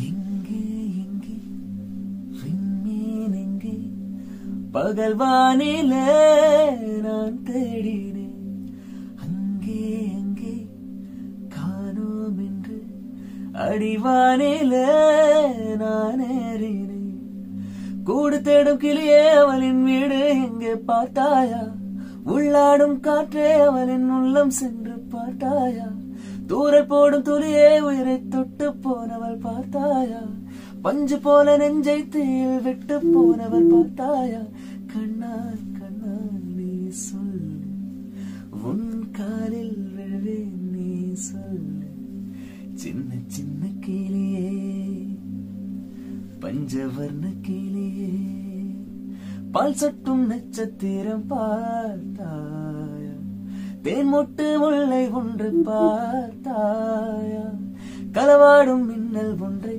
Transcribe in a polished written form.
எங்கே எங்கே விண்மீன் எங்கே பகல் வானிலே நான் தேடினேன் அங்கே அங்கே காணோம் என்று அடிவானிலே நான் ஏறினேன் கூடு தேடும் கிளியே அவளின் வீடு எங்கே பார்த்தாயா உள்ளாடும் காற்றே அவளின் உள்ளம் சென்று பார்த்தாயா தூரல் போடும் துளியே உயிரை தொட்டு போனவள் பார்த்தாயா பஞ்சு போல நெஞ்சை தீயில் விட்டு போனவள் பார்த்தாயா கண்ணால் கண்ணால் நீ சொல்லு உன் காலில் விழுவேன் நீ சொல்லு சின்ன சின்ன கிளியே பஞ்சவர்ண கிளியே பால் சொட்டும் நட்சத்திரம் பார்த்தாயா தேன் மொட்டு முல்லை ஒன்று பார்த்தாயா களவாடும் மின்னல் ஒன்றை